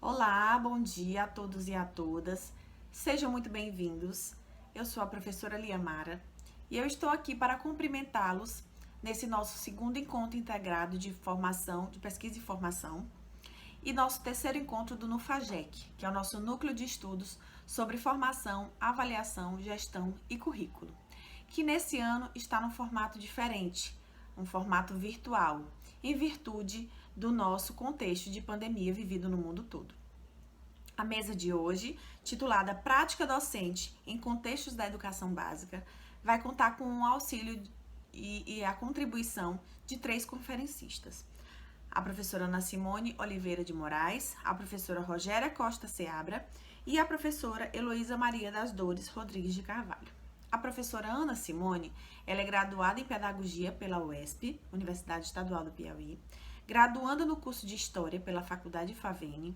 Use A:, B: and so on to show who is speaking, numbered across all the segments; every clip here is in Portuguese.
A: Olá, bom dia a todos e a todas. Sejam muito bem-vindos. Eu sou a professora Liamara e eu estou aqui para cumprimentá-los nesse nosso segundo encontro integrado de formação, de pesquisa e formação, e nosso terceiro encontro do NUFAGEC, que é o nosso núcleo de estudos sobre formação, avaliação, gestão e currículo, que nesse ano está num formato diferente, um formato virtual, em virtude do nosso contexto de pandemia vivido no mundo todo. A mesa de hoje, titulada Prática Docente em Contextos da Educação Básica, vai contar com o auxílio e a contribuição de 3 conferencistas. A professora Ana Simone Oliveira de Moraes, a professora Rogéria Costa Seabra e a professora Heloísa Maria das Dores Rodrigues de Carvalho. A professora Ana Simone, ela é graduada em Pedagogia pela UESP, Universidade Estadual do Piauí, graduanda no curso de História pela Faculdade FAVENE.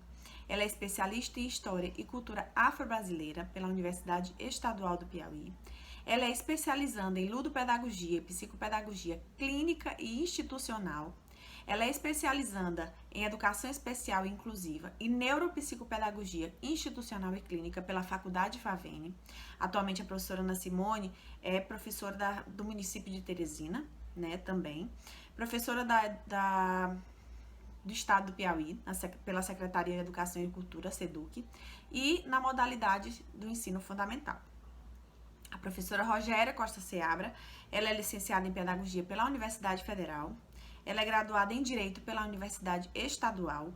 A: Ela é especialista em História e Cultura Afro-Brasileira pela Universidade Estadual do Piauí. Ela é especializanda em Ludopedagogia e Psicopedagogia Clínica e Institucional. Ela é especializanda em Educação Especial e Inclusiva e Neuropsicopedagogia Institucional e Clínica pela Faculdade FAVENE. Atualmente, a professora Ana Simone é professora do município de Teresina, também. Professora do Estado do Piauí, pela Secretaria de Educação e Cultura, SEDUC, e na modalidade do ensino fundamental. A professora Rogéria Costa Seabra, ela é licenciada em Pedagogia pela Universidade Federal, ela é graduada em Direito pela Universidade Estadual,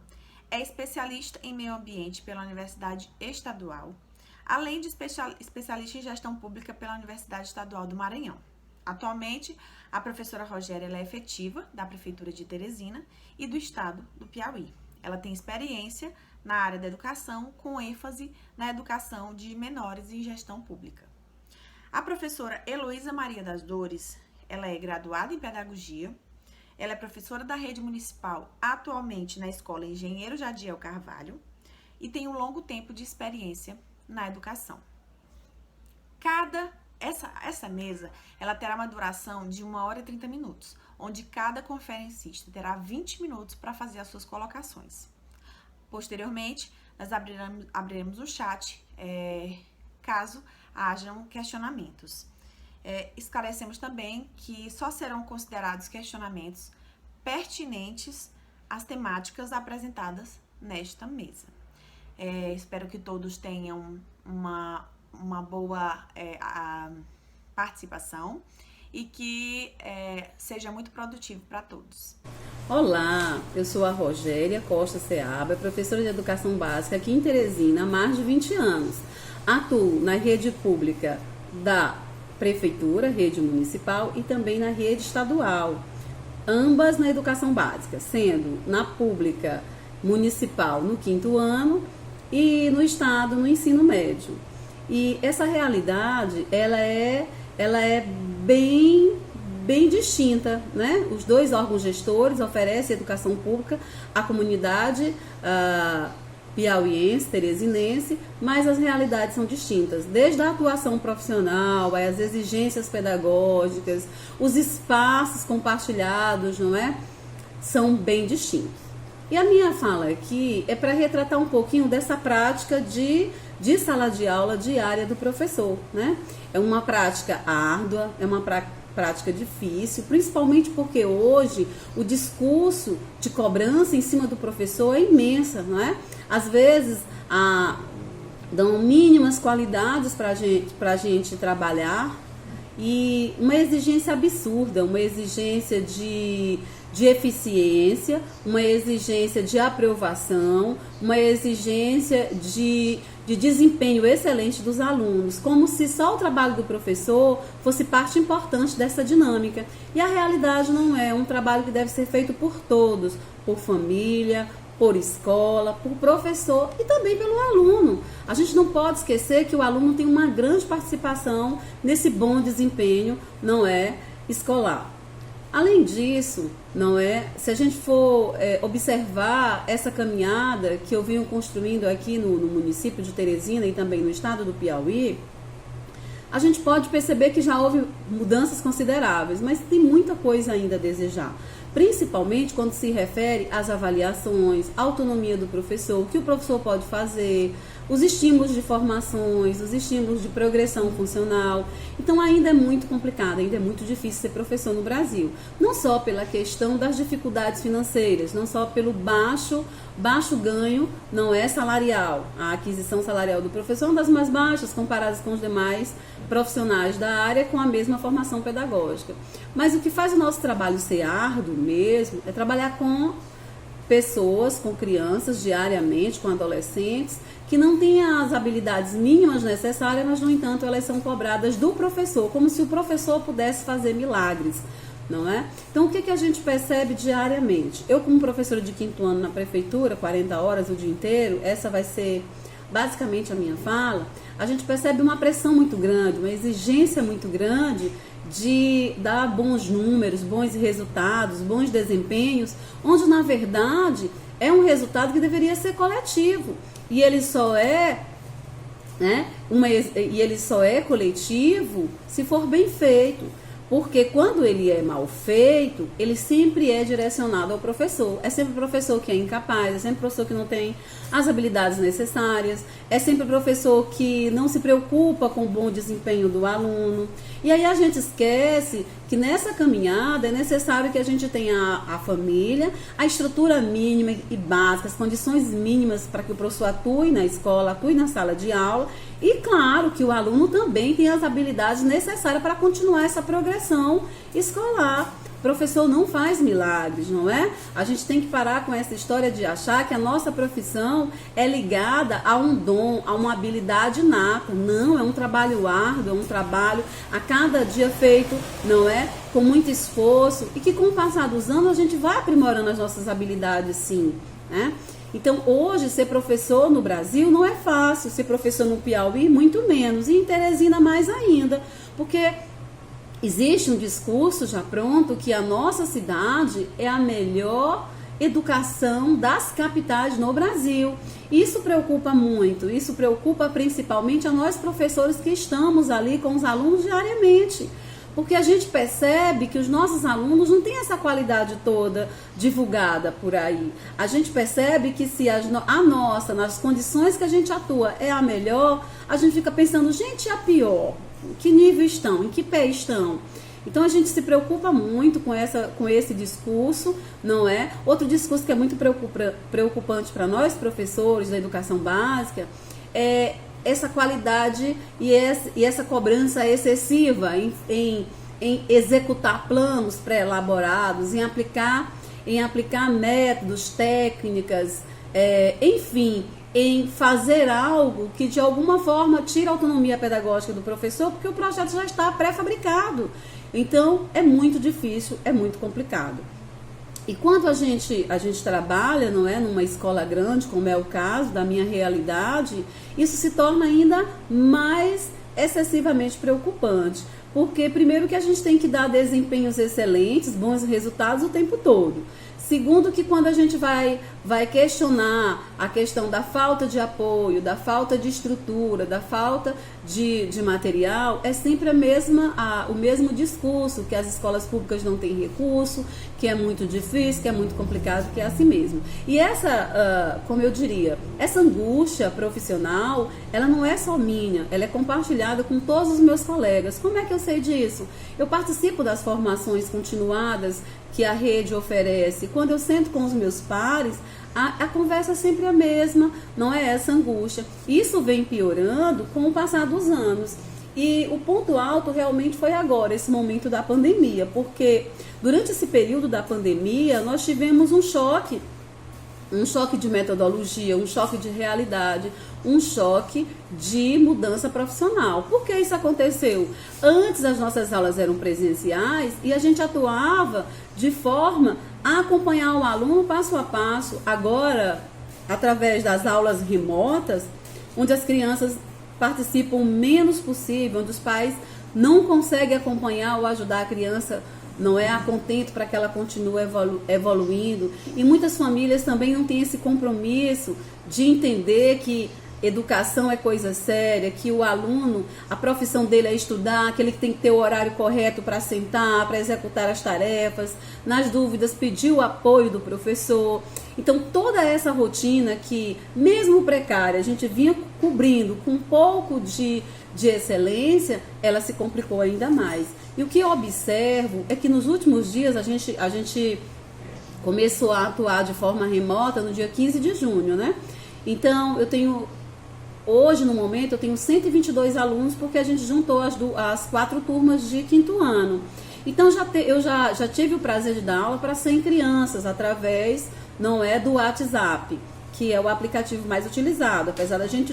A: é especialista em Meio Ambiente pela Universidade Estadual, além de especialista em Gestão Pública pela Universidade Estadual do Maranhão. Atualmente, a professora Rogéria ela é efetiva da Prefeitura de Teresina e do Estado do Piauí. Ela tem experiência na área da educação, com ênfase na educação de menores e gestão pública. A professora Heloísa Maria das Dores, ela é graduada em Pedagogia, ela é professora da rede municipal, atualmente na Escola Engenheiro Jadiel Carvalho, e tem um longo tempo de experiência na educação. Essa mesa, ela terá uma duração de 1 hora e 30 minutos, onde cada conferencista terá 20 minutos para fazer as suas colocações. Posteriormente, nós abriremos o chat, caso hajam questionamentos. Esclarecemos também que só serão considerados questionamentos pertinentes às temáticas apresentadas nesta mesa. Espero que todos tenham uma boa participação e que seja muito produtivo para todos.
B: Olá, eu sou a Rogéria Costa Seabra, professora de Educação Básica aqui em Teresina há mais de 20 anos. Atuo na rede pública da Prefeitura, rede municipal e também na rede estadual, ambas na educação básica, sendo na pública municipal no 5º ano e no estado no ensino médio. E essa realidade, ela é bem distinta, né? Os 2 órgãos gestores oferecem educação pública à comunidade piauiense, teresinense, mas as realidades são distintas, desde a atuação profissional, as exigências pedagógicas, os espaços compartilhados, não é? São bem distintos. E a minha fala aqui é para retratar um pouquinho dessa prática de sala de aula diária do professor, né? É uma prática árdua, é uma prática difícil, principalmente porque hoje o discurso de cobrança em cima do professor é imensa, não é? Às vezes dão mínimas qualidades para a gente trabalhar e uma exigência absurda, uma exigência de eficiência, uma exigência de aprovação, uma exigência de desempenho excelente dos alunos, como se só o trabalho do professor fosse parte importante dessa dinâmica. E a realidade não é um trabalho que deve ser feito por todos, por família, por escola, por professor e também pelo aluno. A gente não pode esquecer que o aluno tem uma grande participação nesse bom desempenho, escolar. Além disso, se a gente for observar essa caminhada que eu venho construindo aqui no município de Teresina e também no estado do Piauí, a gente pode perceber que já houve mudanças consideráveis, mas tem muita coisa ainda a desejar. principalmente quando se refere às avaliações, à autonomia do professor, o que o professor pode fazer, os estímulos de formações, os estímulos de progressão funcional. Então ainda é muito complicado, ainda é muito difícil ser professor no Brasil. Não só pela questão das dificuldades financeiras, não só pelo baixo ganho, não é salarial. A aquisição salarial do professor é uma das mais baixas comparadas com os demais profissionais da área com a mesma formação pedagógica. Mas o que faz o nosso trabalho ser árduo mesmo é trabalhar com pessoas, com crianças diariamente, com adolescentes, que não têm as habilidades mínimas necessárias, mas, no entanto, elas são cobradas do professor, como se o professor pudesse fazer milagres, não é? Então, o que a gente percebe diariamente? Eu, como professora de 5º ano na prefeitura, 40 horas o dia inteiro, essa vai ser basicamente a minha fala, a gente percebe uma pressão muito grande, uma exigência muito grande de dar bons números, bons resultados, bons desempenhos, onde, na verdade, é um resultado que deveria ser coletivo. E ele só é, ele só é coletivo se for bem feito. Porque quando ele é mal feito, ele sempre é direcionado ao professor. É sempre o professor que é incapaz, é sempre o professor que não tem as habilidades necessárias, é sempre o professor que não se preocupa com o bom desempenho do aluno. E aí a gente esquece que nessa caminhada é necessário que a gente tenha a família, a estrutura mínima e básica, as condições mínimas para que o professor atue na escola, atue na sala de aula. E claro que o aluno também tem as habilidades necessárias para continuar essa progressão escolar. O professor não faz milagres, não é? A gente tem que parar com essa história de achar que a nossa profissão é ligada a um dom, a uma habilidade inata. Não, é um trabalho árduo, é um trabalho a cada dia feito, não é? Com muito esforço e que com o passar dos anos a gente vai aprimorando as nossas habilidades, sim, né? Então, hoje, ser professor no Brasil não é fácil, ser professor no Piauí, muito menos, e em Teresina mais ainda, porque existe um discurso já pronto que a nossa cidade é a melhor educação das capitais no Brasil. Isso preocupa muito, isso preocupa principalmente a nós professores que estamos ali com os alunos diariamente. Porque a gente percebe que os nossos alunos não têm essa qualidade toda divulgada por aí. A gente percebe que se a nossa, nas condições que a gente atua, é a melhor, a gente fica pensando, gente, a pior? Em que nível estão? Em que pé estão? Então a gente se preocupa muito com esse discurso, não é? Outro discurso que é muito preocupante para nós, professores da educação básica, é essa qualidade e essa cobrança excessiva em executar planos pré-elaborados, em aplicar métodos, técnicas, enfim, em fazer algo que de alguma forma tira a autonomia pedagógica do professor, porque o projeto já está pré-fabricado. Então é muito difícil, é muito complicado. E quando a gente trabalha, não é, numa escola grande, como é o caso da minha realidade, isso se torna ainda mais excessivamente preocupante. Porque, primeiro, que a gente tem que dar desempenhos excelentes, bons resultados o tempo todo. Segundo, que quando a gente vai questionar a questão da falta de apoio, da falta de estrutura, da falta de material, é sempre o mesmo discurso, que as escolas públicas não têm recurso, que é muito difícil, que é muito complicado, que é assim mesmo. E essa, como eu diria, essa angústia profissional, ela não é só minha, ela é compartilhada com todos os meus colegas. Como é que eu sei disso? Eu participo das formações continuadas que a rede oferece. Quando eu sento com os meus pares, a conversa é sempre a mesma, não é essa angústia. Isso vem piorando com o passar dos anos. E o ponto alto realmente foi agora, esse momento da pandemia, porque durante esse período da pandemia nós tivemos um choque de metodologia, um choque de realidade, um choque de mudança profissional. Por que isso aconteceu? Antes as nossas aulas eram presenciais e a gente atuava de forma a acompanhar o aluno passo a passo. Agora, através das aulas remotas, onde as crianças participam o menos possível, onde os pais não conseguem acompanhar ou ajudar a criança, não é, a contento para que ela continue evoluindo. E muitas famílias também não têm esse compromisso de entender que educação é coisa séria, que o aluno, a profissão dele é estudar, que ele tem que ter o horário correto para sentar, para executar as tarefas, nas dúvidas pedir o apoio do professor. Então toda essa rotina que, mesmo precária, a gente vinha cobrindo com um pouco de excelência, ela se complicou ainda mais. E o que eu observo é que nos últimos dias a gente começou a atuar de forma remota no dia 15 de junho, né? Então, hoje, no momento, eu tenho 122 alunos, porque a gente juntou as 4 turmas de 5º ano. Então, eu já tive o prazer de dar aula para 100 crianças, através, não é, do WhatsApp, que é o aplicativo mais utilizado, apesar da gente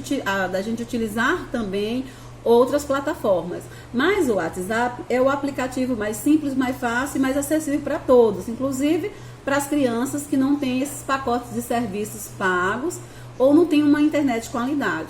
B: utilizar também outras plataformas. Mas o WhatsApp é o aplicativo mais simples, mais fácil e mais acessível para todos, inclusive para as crianças que não têm esses pacotes de serviços pagos ou não têm uma internet de qualidade.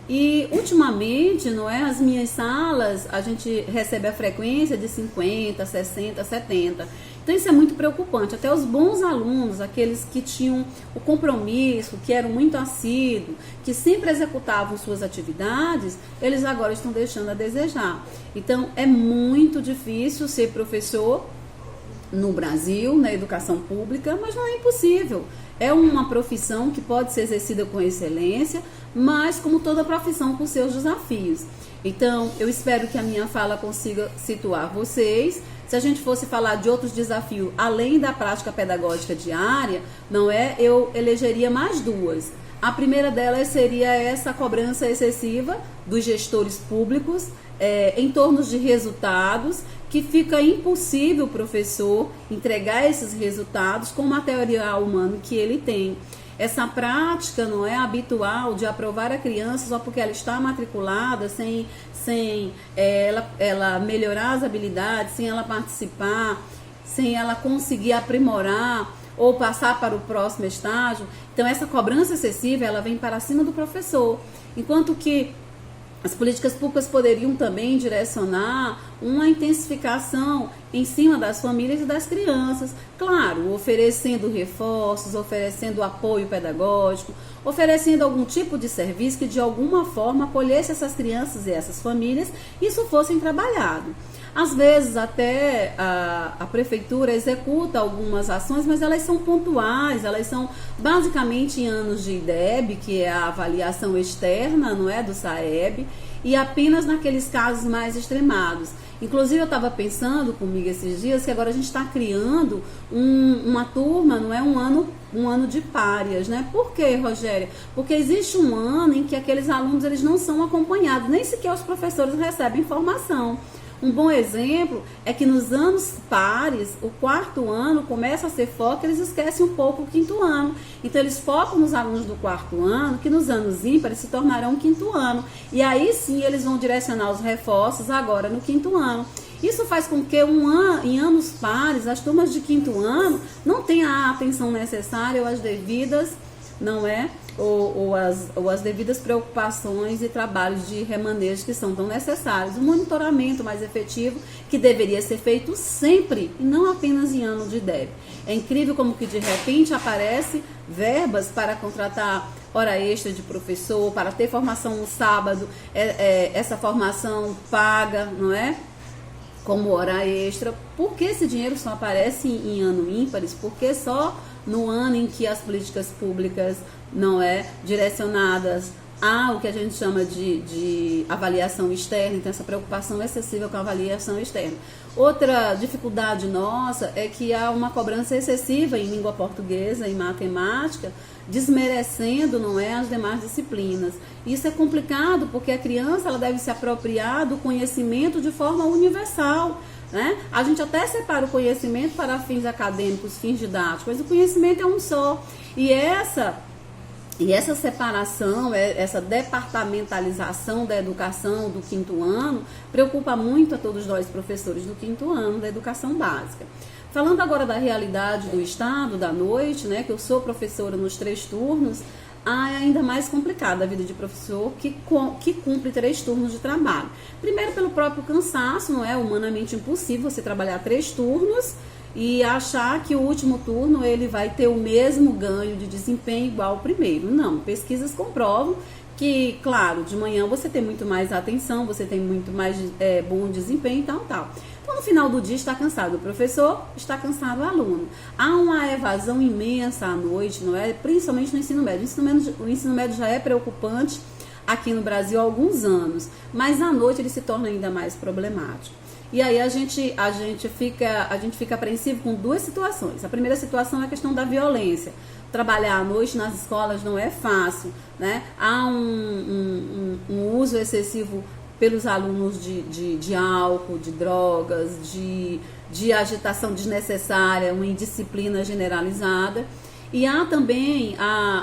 B: E ultimamente, não é, as minhas salas, a gente recebe a frequência de 50, 60, 70. Então isso é muito preocupante. Até os bons alunos, aqueles que tinham o compromisso, que eram muito assíduos, que sempre executavam suas atividades, eles agora estão deixando a desejar. Então é muito difícil ser professor no Brasil, na educação pública, mas não é impossível. É uma profissão que pode ser exercida com excelência, mas como toda profissão, com seus desafios. Então, eu espero que a minha fala consiga situar vocês. Se a gente fosse falar de outros desafios, além da prática pedagógica diária, não é? Eu elegeria mais 2. A primeira delas seria essa cobrança excessiva dos gestores públicos em torno de resultados, que fica impossível o professor entregar esses resultados com o material humano que ele tem. Essa prática, não é, habitual de aprovar a criança só porque ela está matriculada, sem ela melhorar as habilidades, sem ela participar, sem ela conseguir aprimorar ou passar para o próximo estágio. Então essa cobrança excessiva, ela vem para cima do professor, enquanto que as políticas públicas poderiam também direcionar uma intensificação em cima das famílias e das crianças. Claro, oferecendo reforços, oferecendo apoio pedagógico, oferecendo algum tipo de serviço que de alguma forma acolhesse essas crianças e essas famílias e isso fosse trabalhado. Às vezes até a prefeitura executa algumas ações, mas elas são pontuais, elas são basicamente em anos de IDEB, que é a avaliação externa, não é, do SAEB, e apenas naqueles casos mais extremados. Inclusive eu estava pensando comigo esses dias que agora a gente está criando uma turma, não é, um ano de párias, né? Por quê, Rogéria? Porque existe um ano em que aqueles alunos eles não são acompanhados, nem sequer os professores recebem formação. Um bom exemplo é que nos anos pares, o 4º ano começa a ser foco, eles esquecem um pouco o 5º ano. Então eles focam nos alunos do 4º ano, que nos anos ímpares se tornarão 5º ano. E aí sim eles vão direcionar os reforços agora no 5º ano. Isso faz com que em anos pares, as turmas de 5º ano não tenham a atenção necessária ou as devidas, não é? Ou as devidas preocupações e trabalhos de remanejo que são tão necessários. Um monitoramento mais efetivo que deveria ser feito sempre e não apenas em ano de IDEB. É incrível como que de repente aparece verbas para contratar hora extra de professor, para ter formação no sábado, essa formação paga, não é? Como hora extra. Por que esse dinheiro só aparece em ano ímpares? Porque só no ano em que as políticas públicas não é direcionadas a o que a gente chama de avaliação externa, então essa preocupação excessiva com a avaliação externa. Outra dificuldade nossa é que há uma cobrança excessiva em língua portuguesa e matemática, desmerecendo, não é, as demais disciplinas. Isso é complicado porque a criança ela deve se apropriar do conhecimento de forma universal, né? A gente até separa o conhecimento para fins acadêmicos, fins didáticos, mas o conhecimento é um só. E essa separação, essa departamentalização da educação do 5º ano, preocupa muito a todos nós professores do 5º ano da educação básica. Falando agora da realidade do estado, da noite, né, que eu sou professora nos 3 turnos, é ainda mais complicada a vida de professor que cumpre 3 turnos de trabalho. Primeiro pelo próprio cansaço, não é humanamente impossível você trabalhar 3 turnos e achar que o último turno ele vai ter o mesmo ganho de desempenho igual ao primeiro. Não, pesquisas comprovam que, claro, de manhã você tem muito mais atenção, você tem muito mais bom desempenho e tal. Então, no final do dia, está cansado o professor, está cansado o aluno. Há uma evasão imensa à noite, não é? Principalmente no ensino médio. O ensino médio já é preocupante aqui no Brasil há alguns anos, mas à noite ele se torna ainda mais problemático. E aí a gente fica apreensivo com duas situações. A primeira situação é a questão da violência. Trabalhar à noite nas escolas não é fácil, né? Há um uso excessivo pelos alunos de álcool, de drogas, de agitação desnecessária, uma indisciplina generalizada. E há também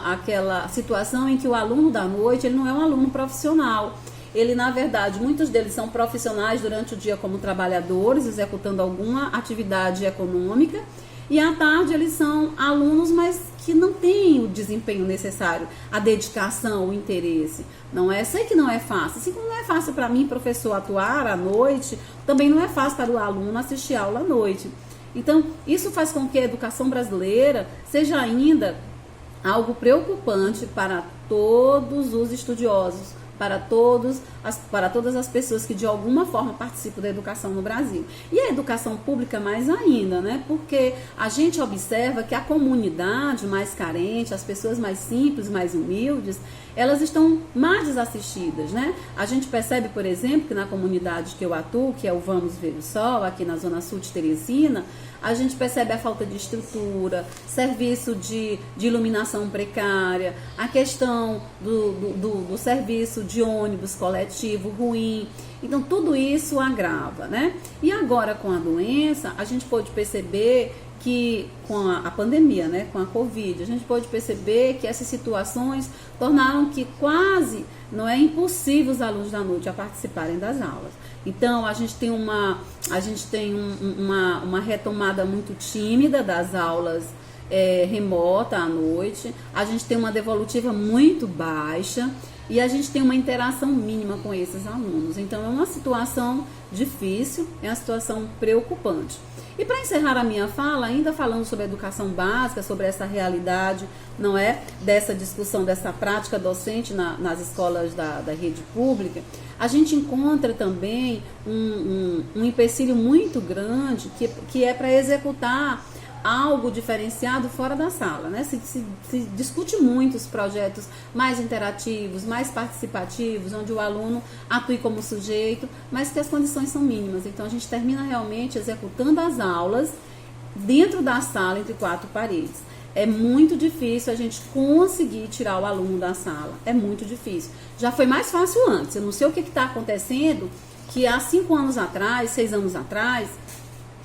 B: aquela situação em que o aluno da noite ele não é um aluno profissional. Ele, na verdade, muitos deles são profissionais durante o dia como trabalhadores, executando alguma atividade econômica. E à tarde eles são alunos, mas que não têm o desempenho necessário, a dedicação, o interesse. Não é? Sei que não é fácil. Assim como não é fácil para mim, professor, atuar à noite, também não é fácil para o aluno assistir aula à noite. Então, isso faz com que a educação brasileira seja ainda algo preocupante para todos os estudiosos, para todas as pessoas que de alguma forma participam da educação no Brasil. E a educação pública mais ainda, né? Porque a gente observa que a comunidade mais carente, as pessoas mais simples, mais humildes, elas estão mais desassistidas, né? A gente percebe, por exemplo, que na comunidade que eu atuo, que é o Vamos Ver o Sol, aqui na Zona Sul de Teresina, a gente percebe a falta de estrutura, serviço de iluminação precária, a questão do serviço de ônibus coletivo ruim. Então, tudo isso agrava, né? E agora, com a doença, a gente pode perceber que, com a pandemia, né, com a Covid, a gente pode perceber que essas situações tornaram que quase não é impossível os alunos da noite a participarem das aulas. Então, a gente tem uma retomada muito tímida das aulas remota à noite, a gente tem uma devolutiva muito baixa e a gente tem uma interação mínima com esses alunos. Então, é uma situação difícil, é uma situação preocupante. E para encerrar a minha fala, ainda falando sobre a educação básica, sobre essa realidade, não é, dessa discussão, dessa prática docente nas escolas da rede pública, a gente encontra também um empecilho muito grande que é para executar algo diferenciado fora da sala, né? Se discute muito os projetos mais interativos, mais participativos, onde o aluno atue como sujeito, mas que as condições são mínimas. Então, a gente termina realmente executando as aulas dentro da sala, entre quatro paredes. É muito difícil a gente conseguir tirar o aluno da sala. É muito difícil. Já foi mais fácil antes. Eu não sei o que está acontecendo, que há 5 anos atrás, 6 anos atrás,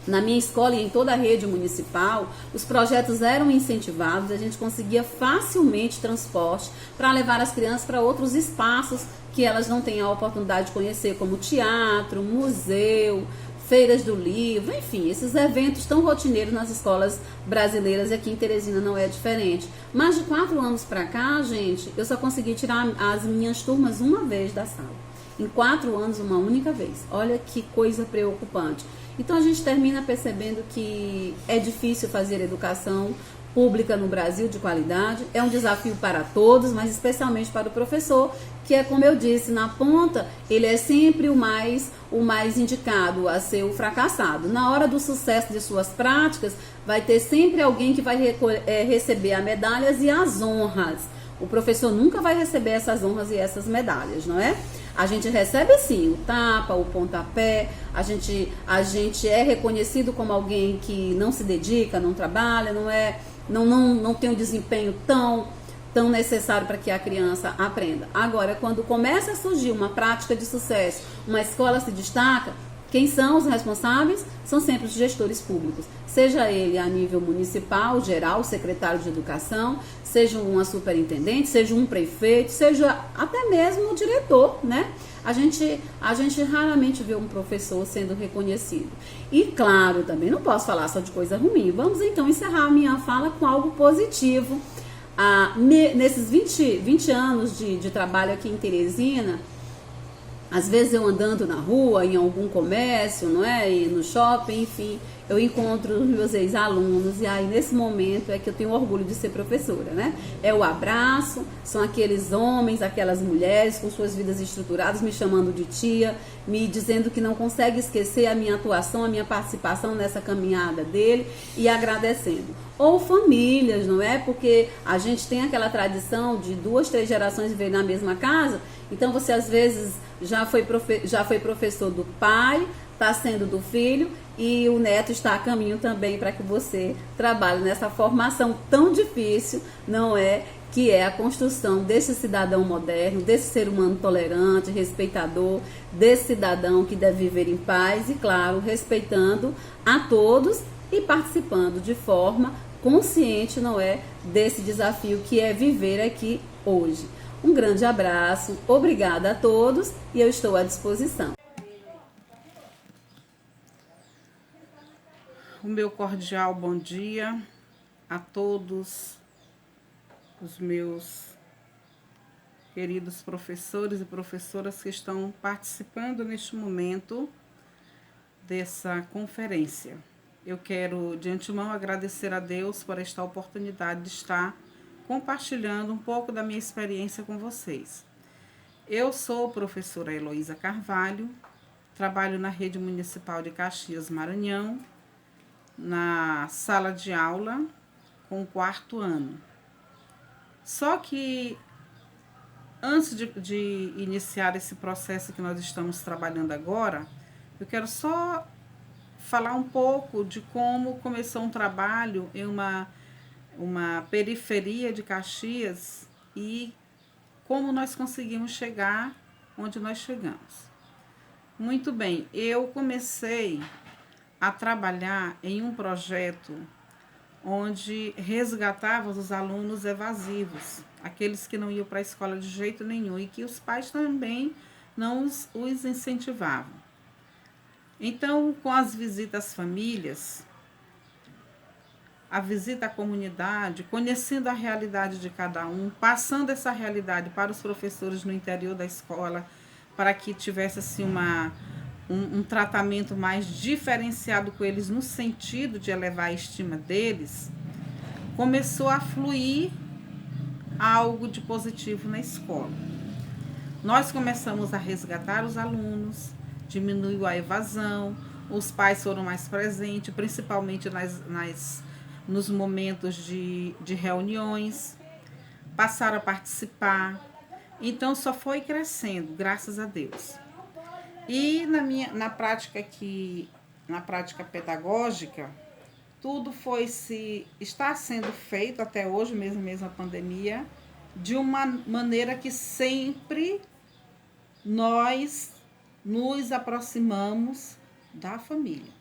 B: na minha escola e em toda a rede municipal, os projetos eram incentivados, a gente conseguia facilmente transporte para levar as crianças para outros espaços que elas não têm a oportunidade de conhecer, como teatro, museu, feiras do livro, enfim, esses eventos tão rotineiros nas escolas brasileiras, e aqui em Teresina não é diferente. Mas de 4 anos para cá, gente, eu só consegui tirar as minhas turmas uma vez da sala. Em 4 anos, uma única vez. Olha que coisa preocupante. Então, a gente termina percebendo que é difícil fazer educação pública no Brasil de qualidade. É um desafio para todos, mas especialmente para o professor, que é, como eu disse, na ponta, ele é sempre o mais indicado a ser o fracassado. Na hora do sucesso de suas práticas, vai ter sempre alguém que vai receber as medalhas e as honras. O professor nunca vai receber essas honras e essas medalhas, não é? A gente recebe sim o tapa, o pontapé, a gente é reconhecido como alguém que não se dedica, não trabalha, não tem um desempenho tão necessário para que a criança aprenda. Agora, quando começa a surgir uma prática de sucesso, uma escola se destaca, quem são os responsáveis? São sempre os gestores públicos, seja ele a nível municipal, geral, secretário de educação, seja uma superintendente, seja um prefeito, seja até mesmo o diretor, né? A gente raramente vê um professor sendo reconhecido. E claro, também não posso falar só de coisa ruim. Vamos então encerrar a minha fala com algo positivo. Nesses 20 anos de trabalho aqui em Teresina, às vezes eu andando na rua, em algum comércio, não é? E no shopping, enfim, eu encontro os meus ex-alunos, e aí nesse momento é que eu tenho orgulho de ser professora, né? É o abraço, são aqueles homens, aquelas mulheres com suas vidas estruturadas, me chamando de tia, me dizendo que não consegue esquecer a minha atuação, a minha participação nessa caminhada dele, e agradecendo. Ou famílias, não é? Porque a gente tem aquela tradição de 2, 3 gerações viver na mesma casa, então você às vezes já foi professor do pai, está sendo do filho, e o neto está a caminho também para que você trabalhe nessa formação tão difícil, não é? Que é a construção desse cidadão moderno, desse ser humano tolerante, respeitador, desse cidadão que deve viver em paz e, claro, respeitando a todos e participando de forma consciente, não é? Desse desafio que é viver aqui hoje. Um grande abraço, obrigada a todos e eu estou à disposição.
C: O meu cordial bom dia a todos os meus queridos professores e professoras que estão participando neste momento dessa conferência. Eu quero de antemão agradecer a Deus por esta oportunidade de estar compartilhando um pouco da minha experiência com vocês. Eu sou professora Heloísa Carvalho, trabalho na Rede Municipal de Caxias, Maranhão, na sala de aula com o 4º ano. Só que antes de iniciar esse processo que nós estamos trabalhando agora, eu quero só falar um pouco de como começou um trabalho em uma periferia de Caxias e como nós conseguimos chegar onde nós chegamos. Muito bem, eu comecei a trabalhar em um projeto onde resgatava os alunos evasivos, aqueles que não iam para a escola de jeito nenhum e que os pais também não os incentivavam. Então, com as visitas às famílias, a visita à comunidade, conhecendo a realidade de cada um, passando essa realidade para os professores no interior da escola, para que tivesse assim um tratamento mais diferenciado com eles no sentido de elevar a estima deles, começou a fluir algo de positivo na escola. Nós começamos a resgatar os alunos, diminuiu a evasão, os pais foram mais presentes, principalmente nos momentos de reuniões, passaram a participar. Então, só foi crescendo, graças a Deus. E na prática pedagógica, tudo está sendo feito até hoje, mesmo a pandemia, de uma maneira que sempre nós nos aproximamos da família.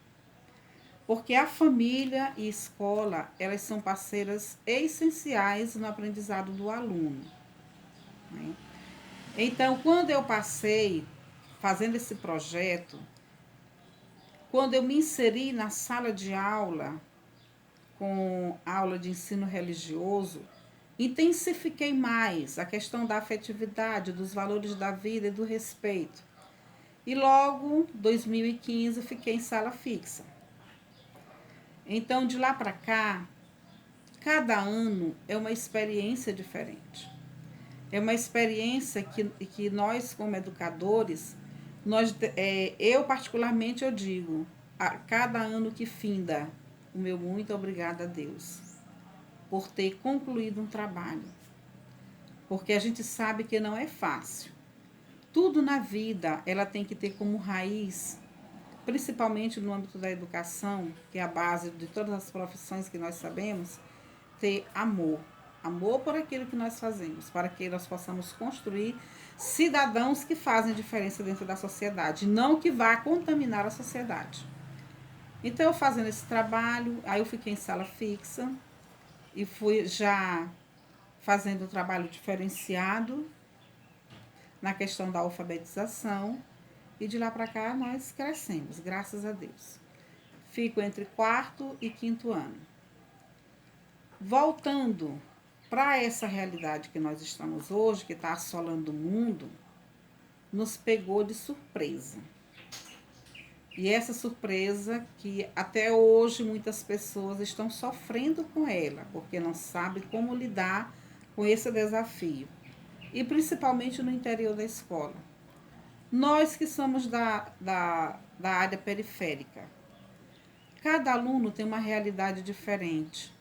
C: Porque a família e a escola, elas são parceiras essenciais no aprendizado do aluno, né? Então, quando eu passei fazendo esse projeto, quando eu me inseri na sala de aula, com aula de ensino religioso, intensifiquei mais a questão da afetividade, dos valores da vida e do respeito. E logo, 2015, fiquei em sala fixa. Então, de lá para cá, cada ano é uma experiência diferente. É uma experiência que nós, como educadores, eu particularmente, eu digo, a cada ano que finda, o meu muito obrigada a Deus por ter concluído um trabalho. Porque a gente sabe que não é fácil. Tudo na vida, ela tem que ter como raiz, principalmente no âmbito da educação, que é a base de todas as profissões que nós sabemos, ter amor. Amor por aquilo que nós fazemos, para que nós possamos construir cidadãos que fazem diferença dentro da sociedade, não que vá contaminar a sociedade. Então, eu fazendo esse trabalho, aí eu fiquei em sala fixa e fui já fazendo um trabalho diferenciado na questão da alfabetização, e de lá para cá nós crescemos, graças a Deus. Fico entre 4º e 5º ano. Voltando para essa realidade que nós estamos hoje, que está assolando o mundo, nos pegou de surpresa. E essa surpresa que até hoje muitas pessoas estão sofrendo com ela, porque não sabem como lidar com esse desafio. E principalmente no interior da escola. Nós que somos da área periférica, cada aluno tem uma realidade diferente.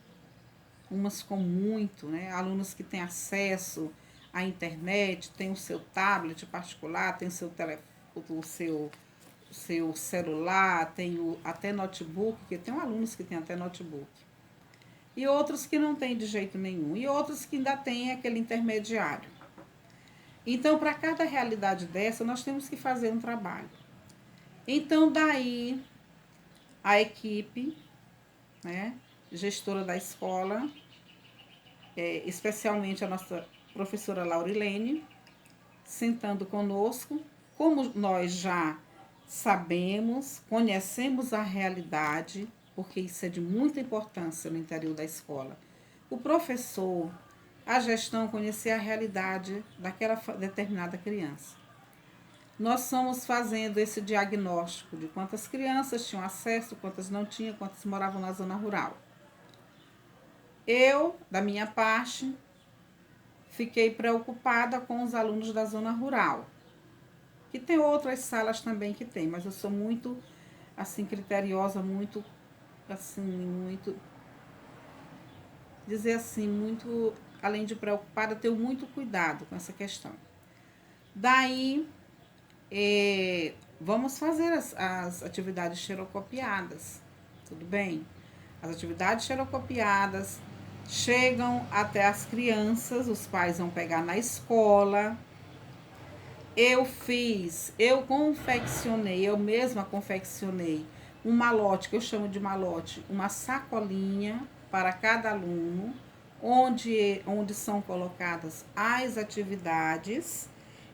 C: Umas com muito, né? Alunos que têm acesso à internet, têm o seu tablet particular, tem o seu telefone, o seu celular, tem até notebook, que tem alunos que têm até notebook. E outros que não têm de jeito nenhum. E outros que ainda têm aquele intermediário. Então, para cada realidade dessa, nós temos que fazer um trabalho. Então, daí, a equipe, né, gestora da escola, especialmente a nossa professora Laurilene, sentando conosco, como nós já sabemos, conhecemos a realidade, porque isso é de muita importância no interior da escola. O professor, a gestão, conhecer a realidade daquela determinada criança. Nós fomos fazendo esse diagnóstico de quantas crianças tinham acesso, quantas não tinham, quantas moravam na zona rural. Eu, da minha parte, fiquei preocupada com os alunos da zona rural, que tem outras salas também que tem, mas eu sou muito, assim, criteriosa, muito, assim, muito, dizer assim, muito, além de preocupada, eu tenho muito cuidado com essa questão. Daí, vamos fazer as atividades xerocopiadas, tudo bem? As atividades xerocopiadas chegam até as crianças, os pais vão pegar na escola. Eu confeccionei, eu mesma confeccionei um malote, que eu chamo de malote, uma sacolinha para cada aluno, onde são colocadas as atividades,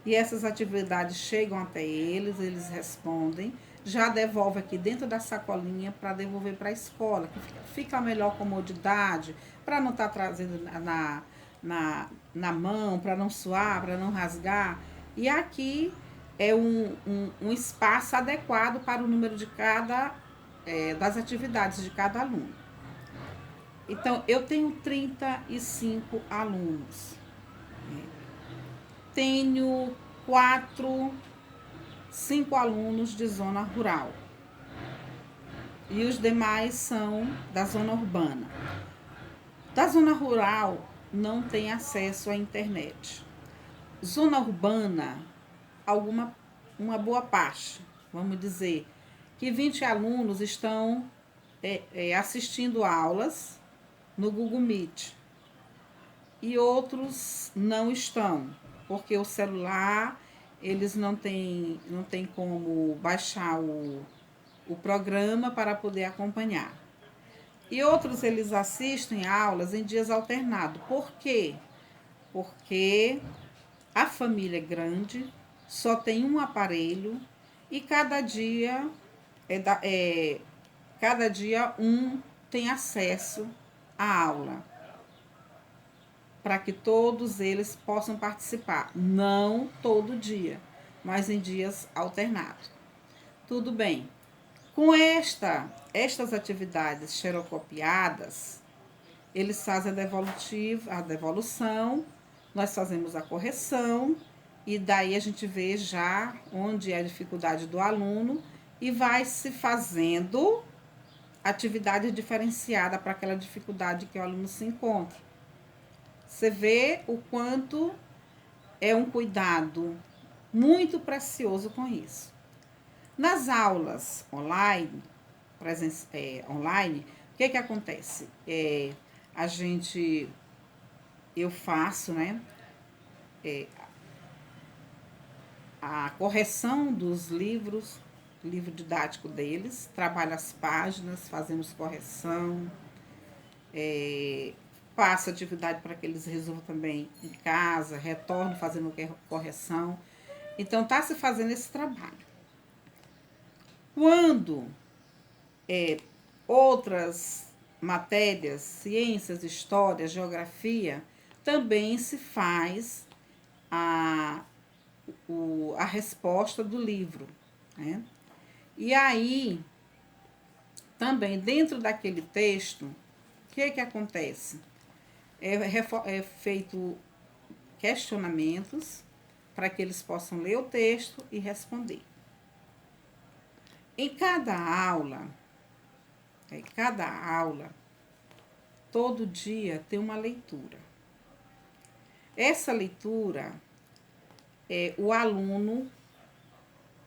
C: e essas atividades chegam até eles, eles respondem, já devolve aqui dentro da sacolinha para devolver para a escola, que fica a melhor comodidade, para não estar trazendo na mão, para não suar, para não rasgar. E aqui é um espaço adequado para o número de das atividades de cada aluno. Então, eu tenho 35 alunos. Tenho 5 alunos de zona rural. E os demais são da zona urbana. Da zona rural não tem acesso à internet. Zona urbana, uma boa parte, vamos dizer, que 20 alunos estão assistindo aulas no Google Meet. E outros não estão, porque o celular, eles não têm como baixar o programa para poder acompanhar. E outros, eles assistem aulas em dias alternados. Por quê? Porque a família é grande, só tem um aparelho e cada dia um tem acesso à aula, para que todos eles possam participar. Não todo dia, mas em dias alternados. Tudo bem. Com estas atividades xerocopiadas, eles fazem a devolução, nós fazemos a correção, e daí a gente vê já onde é a dificuldade do aluno e vai se fazendo atividade diferenciada para aquela dificuldade que o aluno se encontra. Você vê o quanto é um cuidado muito precioso com isso. Nas aulas online, o que acontece? Eu faço, né, a correção dos livro didático deles, trabalho as páginas, fazemos correção, passo atividade para que eles resolvam também em casa, retorno fazendo correção. Então, está se fazendo esse trabalho. Quando outras matérias, ciências, história, geografia, também se faz a resposta do livro, né? E aí, também dentro daquele texto, o que acontece? É feito questionamentos para que eles possam ler o texto e responder. Em cada aula, todo dia tem uma leitura. Essa leitura, o aluno,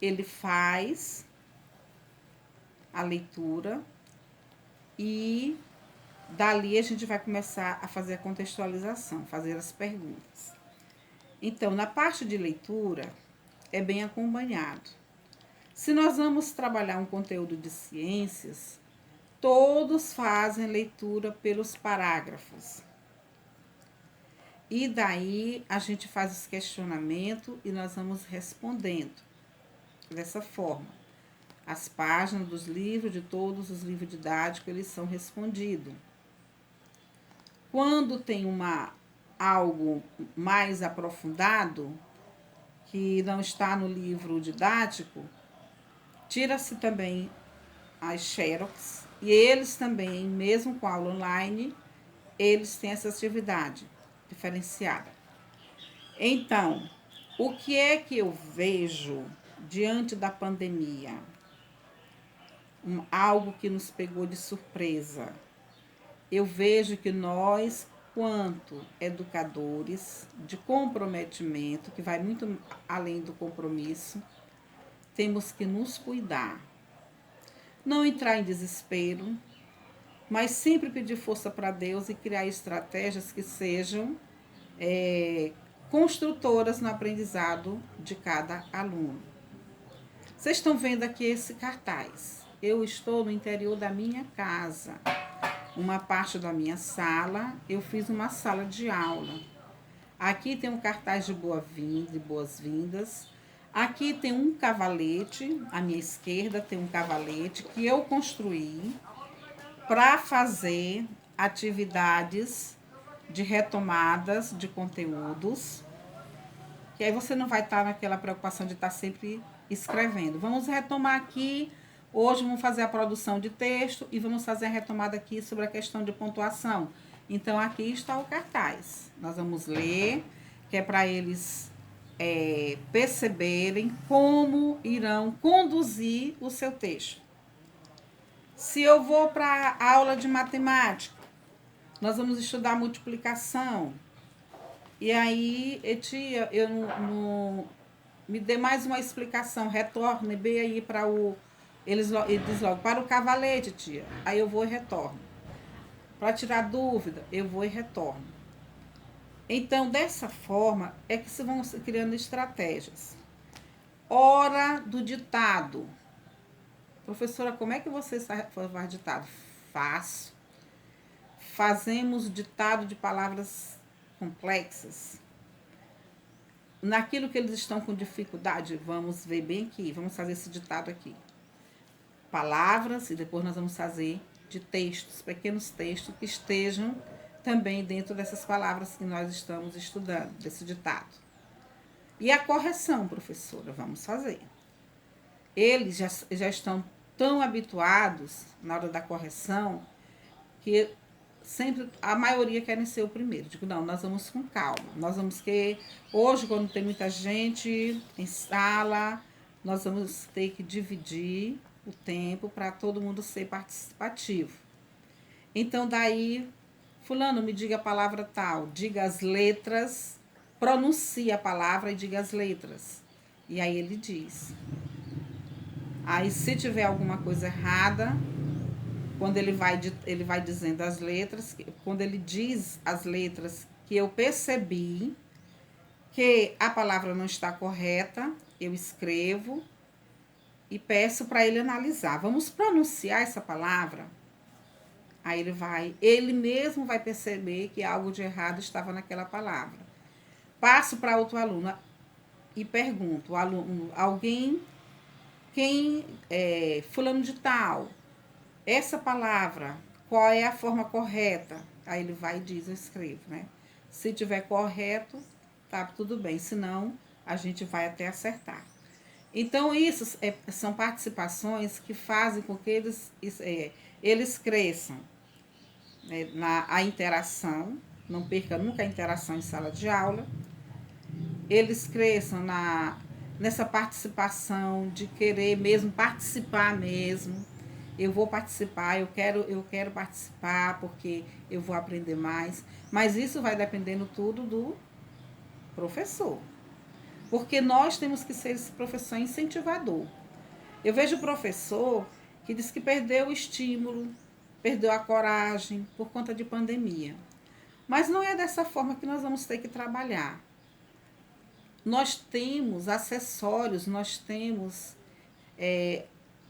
C: ele faz a leitura e dali a gente vai começar a fazer a contextualização, fazer as perguntas. Então, na parte de leitura, é bem acompanhado. Se nós vamos trabalhar um conteúdo de ciências, todos fazem leitura pelos parágrafos. E daí a gente faz os questionamentos e nós vamos respondendo dessa forma. As páginas dos livros, de todos os livros didáticos, eles são respondidos. Quando tem algo mais aprofundado, que não está no livro didático, tira-se também as xerox, e eles também, mesmo com aula online, eles têm essa atividade diferenciada. Então, o que é que eu vejo diante da pandemia? Algo que nos pegou de surpresa. Eu vejo que nós, quanto educadores de comprometimento, que vai muito além do compromisso, temos que nos cuidar. Não entrar em desespero, mas sempre pedir força para Deus e criar estratégias que sejam construtoras no aprendizado de cada aluno. Vocês estão vendo aqui esse cartaz. Eu estou no interior da minha casa. Uma parte da minha sala, eu fiz uma sala de aula. Aqui tem um cartaz de boas-vindas. Aqui tem um cavalete, à minha esquerda tem um cavalete que eu construí para fazer atividades de retomadas de conteúdos, que aí você não vai estar naquela preocupação de estar sempre escrevendo. Vamos retomar aqui, hoje vamos fazer a produção de texto e vamos fazer a retomada aqui sobre a questão de pontuação. Então, aqui está o cartaz. Nós vamos ler, que é para eles perceberem como irão conduzir o seu texto. Se eu vou para a aula de matemática, nós vamos estudar multiplicação. E aí, tia, eu não me dê mais uma explicação, retorne bem aí para eles diz logo, para o cavalete, tia. Aí eu vou e retorno. Para tirar dúvida, eu vou e retorno. Então, dessa forma, é que se vão criando estratégias. Hora do ditado. Professora, como é que você faz ditado? Faço. Fazemos ditado de palavras complexas. Naquilo que eles estão com dificuldade, vamos ver bem aqui, vamos fazer esse ditado aqui. Palavras, e depois nós vamos fazer de textos, pequenos textos que estejam também dentro dessas palavras que nós estamos estudando, desse ditado. E a correção, professora, vamos fazer. Eles já estão tão habituados na hora da correção que sempre a maioria querem ser o primeiro. Digo, não, nós vamos com calma. Nós vamos que hoje, quando tem muita gente em sala, nós vamos ter que dividir o tempo para todo mundo ser participativo. Então, daí, fulano, me diga a palavra tal, diga as letras, pronuncie a palavra e diga as letras. E aí ele diz. Aí, se tiver alguma coisa errada, quando ele vai dizendo as letras, quando ele diz as letras que eu percebi que a palavra não está correta, eu escrevo e peço para ele analisar. Vamos pronunciar essa palavra? Aí ele mesmo vai perceber que algo de errado estava naquela palavra. Passo para outro aluno e pergunto, fulano de tal, essa palavra, qual é a forma correta? Aí ele vai e diz, eu escrevo, né? Se tiver correto, tá tudo bem, senão a gente vai até acertar. Então, isso são participações que fazem com que eles cresçam, né, a interação, não perca nunca a interação em sala de aula, eles cresçam nessa participação de querer mesmo participar mesmo. Eu vou participar, eu quero participar porque eu vou aprender mais. Mas isso vai dependendo tudo do professor. Porque nós temos que ser esse professor incentivador. Eu vejo professor que diz que perdeu o estímulo, perdeu a coragem por conta de pandemia. Mas não é dessa forma que nós vamos ter que trabalhar. Nós temos acessórios, nós temos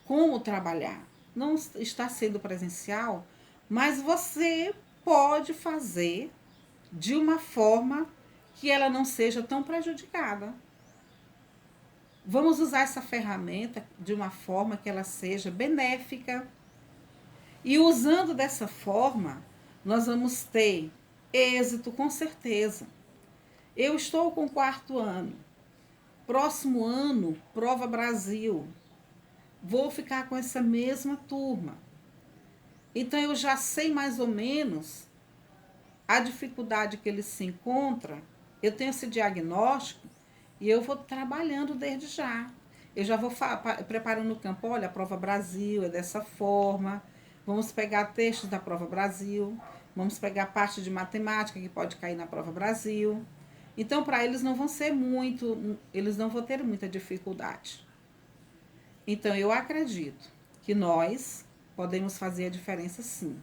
C: como trabalhar. Não está sendo presencial, mas você pode fazer de uma forma que ela não seja tão prejudicada. Vamos usar essa ferramenta de uma forma que ela seja benéfica. E usando dessa forma, nós vamos ter êxito com certeza. Eu estou com o 4º ano. Próximo ano, Prova Brasil. Vou ficar com essa mesma turma. Então, eu já sei mais ou menos a dificuldade que eles se encontram. Eu tenho esse diagnóstico e eu vou trabalhando desde já. Eu já vou preparando o campo. Olha, a Prova Brasil é dessa forma. Vamos pegar textos da Prova Brasil. Vamos pegar parte de matemática que pode cair na Prova Brasil. Então, para eles não eles não vão ter muita dificuldade. Então, eu acredito que nós podemos fazer a diferença sim.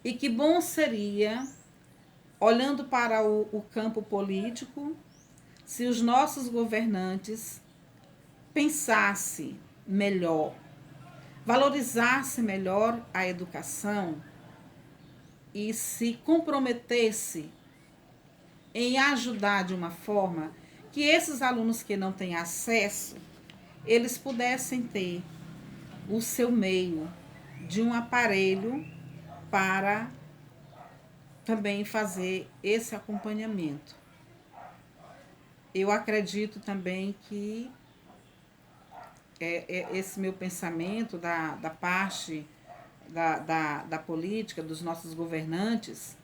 C: E que bom seria, olhando para o campo político, se os nossos governantes pensassem melhor, valorizassem melhor a educação e se comprometesse em ajudar de uma forma que esses alunos que não têm acesso, eles pudessem ter o seu meio de um aparelho para também fazer esse acompanhamento. Eu acredito também que esse meu pensamento da parte da política, dos nossos governantes,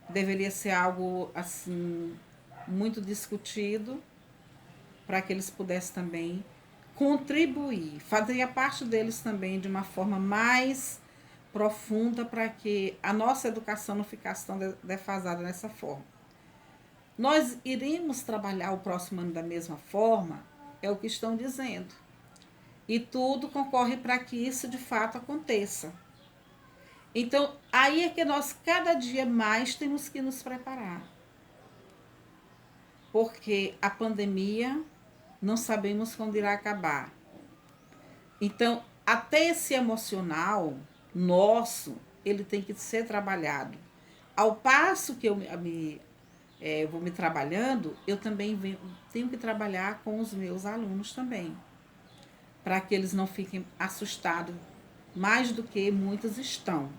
C: deveria ser algo assim muito discutido para que eles pudessem também contribuir, fazer a parte deles também de uma forma mais profunda para que a nossa educação não ficasse tão defasada dessa forma. Nós iremos trabalhar o próximo ano da mesma forma, é o que estão dizendo. E tudo concorre para que isso de fato aconteça. Então, aí é que nós cada dia mais temos que nos preparar. Porque a pandemia não sabemos quando irá acabar. Então, até esse emocional nosso, ele tem que ser trabalhado. Ao passo que eu vou me trabalhando, eu também tenho que trabalhar com os meus alunos também, para que eles não fiquem assustados mais do que muitos estão.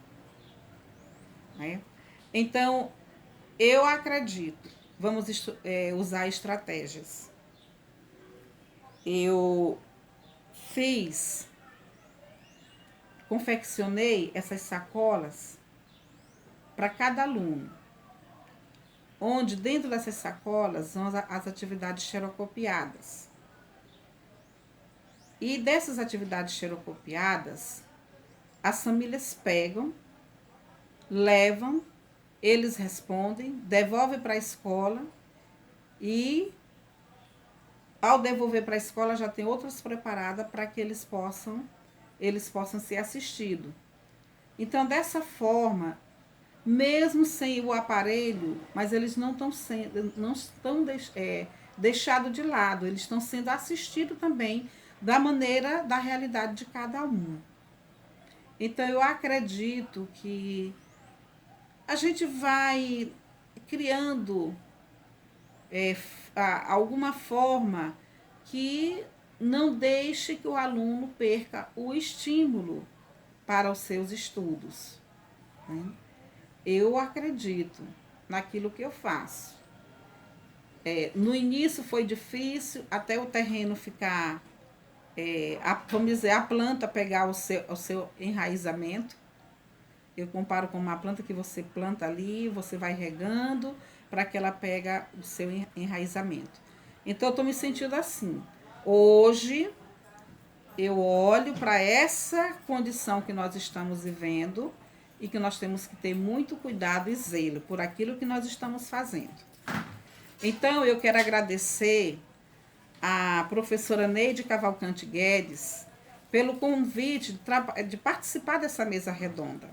C: Né? Então, eu acredito, vamos usar estratégias. Eu confeccionei essas sacolas para cada aluno, onde dentro dessas sacolas vão as atividades xerocopiadas. E dessas atividades xerocopiadas, as famílias pegam, levam, eles respondem, devolvem para a escola e, ao devolver para a escola, já tem outras preparadas para que eles possam ser assistidos. Então, dessa forma, mesmo sem o aparelho, mas eles não estão deixados de lado, eles estão sendo assistidos também da maneira, da realidade de cada um. Então, eu acredito que a gente vai criando alguma forma que não deixe que o aluno perca o estímulo para os seus estudos. Né? Eu acredito naquilo que eu faço. no início foi difícil, até o terreno ficar, vamos dizer, a planta pegar o seu enraizamento. Eu comparo com uma planta que você planta ali, você vai regando para que ela pegue o seu enraizamento. Então, eu estou me sentindo assim. Hoje, eu olho para essa condição que nós estamos vivendo e que nós temos que ter muito cuidado e zelo por aquilo que nós estamos fazendo. Então, eu quero agradecer a professora Neide Cavalcante Guedes pelo convite de participar dessa mesa redonda,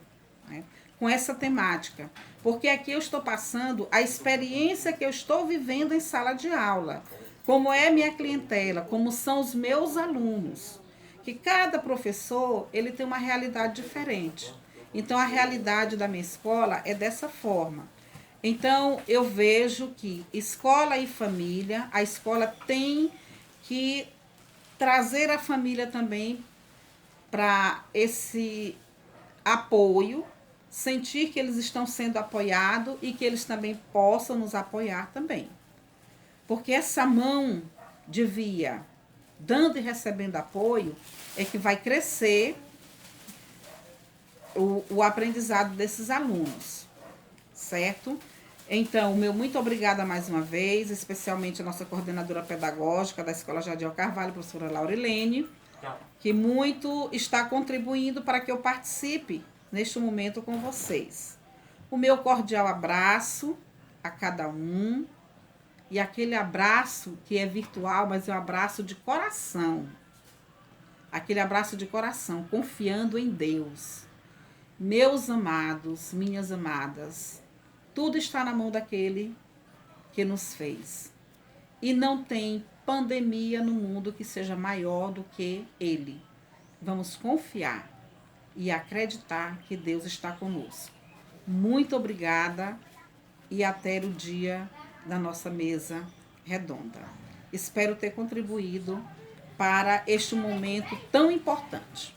C: né, com essa temática, porque aqui eu estou passando a experiência que eu estou vivendo em sala de aula, como é minha clientela, como são os meus alunos, que cada professor ele tem uma realidade diferente. Então, a realidade da minha escola é dessa forma. Então, eu vejo que escola e família, a escola tem que trazer a família também para esse apoio, sentir que eles estão sendo apoiados e que eles também possam nos apoiar também. Porque essa mão de via, dando e recebendo apoio, é que vai crescer o aprendizado desses alunos, certo? Então, meu muito obrigada mais uma vez, especialmente a nossa coordenadora pedagógica da Escola Jadiel Carvalho, professora Laurilene, que muito está contribuindo para que eu participe neste momento com vocês. O meu cordial abraço a cada um, e aquele abraço que é virtual, mas é um abraço de coração. Aquele abraço de coração, confiando em Deus. Meus amados, minhas amadas, tudo está na mão daquele que nos fez. E não tem pandemia no mundo que seja maior do que Ele. Vamos confiar e acreditar que Deus está conosco. Muito obrigada e até o dia da nossa mesa redonda. Espero ter contribuído para este momento tão importante.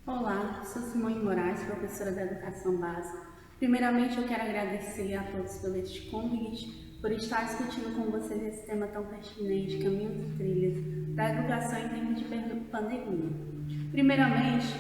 D: Olá, sou Simone Moraes, professora da Educação Básica. Primeiramente, eu quero agradecer a todos pelo este convite, por estar discutindo com vocês esse tema tão pertinente, caminhos e trilhas da educação em tempos de pandemia. Primeiramente,